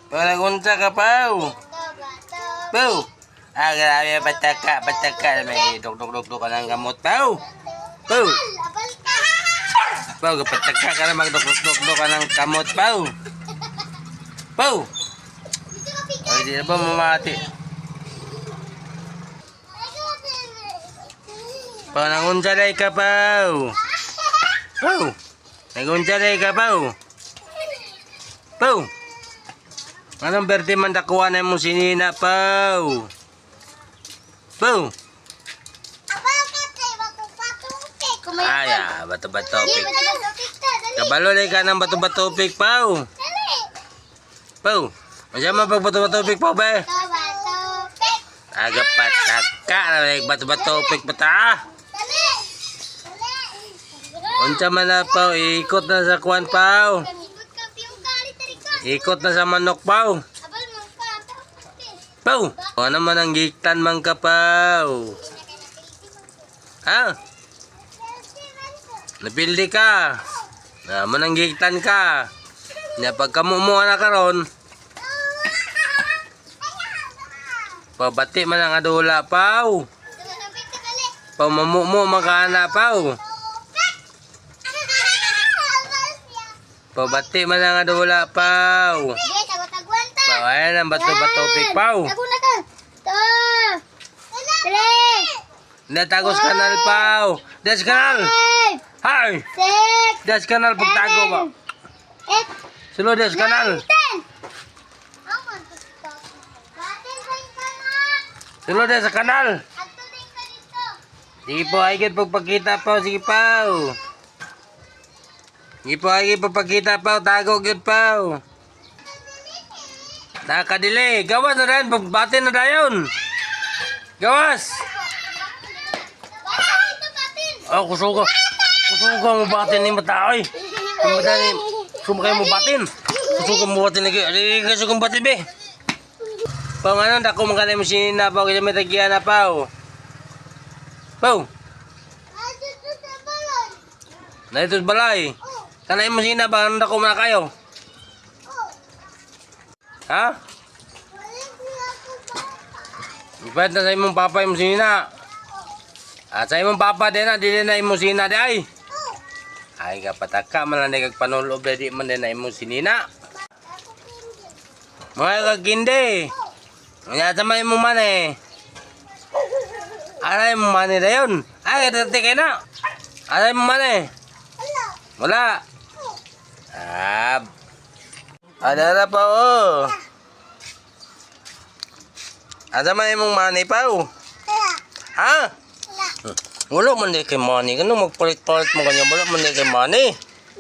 Panagunta ka, Pau. Pau. Ah, grabe, bataka. May duk-duk-duk ka ng gamot, Pau. Pau. Pau, pataka ka na magduk-duk ka ng kamot, Pau. Pau. Ay, di na ba mamati? Pau, nangunjalay ka, Pau. Pau. Nangunjalay ka, Pau. Pau. Anong berde man dakuha na mo sinina, Pau? Pau. Ay, bato-batopik. Kabalo ka ng bato-batopik, Pau. Pau. Masya man pag bato-batopik, Pau, be? Aga pataka na bato-batopik pata. Unsa man na, Pau. Ikot na sa kuwan, Pau. Ikot na sa manok, Pau. Pau. Ano man ang giktan man ka, Pau? Ha? Napildi ka. Man ang giktan ka. Na pagkamumuha na karon. Pabati man ang adula, Pau. Pau mamumu makana, Pau. Pabati man ang adula, Pau. Pau, ayan ang bato-batopik, Pau. Natagos kanal, Pau. Des kanal. Hay. Des kanal pagtago ba? Silo des kanal. Silo des kanal. Sige po, ay pagpakita, Pau. Sige, Pau. Sige po, ay pagpakita, Pau. Tago, good, Pau. Nakadili. Gawas na rin. Pagbatin na dayon. Gawas. Oh, kusuko. Kusuko mo batin ni mataoy. Kumadani. Sumakay mo batin. Kusuko mo batin lagi. Ari kusuko mo batin be. Pau ano dako magana mo sinina, Pau kasi may tagyan na, Pau. Pau. Na ito balay. Kanay mo sinina ba dako man kayo? Ha? Ibat na sa imong papa imong sinina. At sa imong papa din na, di na imong sinina di ay. Ay kapataka man lang kagpanulob di man din na imong sinina. Mga kagindi. Nga sa may imong man eh. Aray mo man eh dayon. Ay katati kayo na. Aray mo man eh. Wala. Ada na, Pau, oh. Ada man imong money, Pau? Ha? Wala man di kay money. Kano magpalit-palit mo kanya? Wala man di kay money.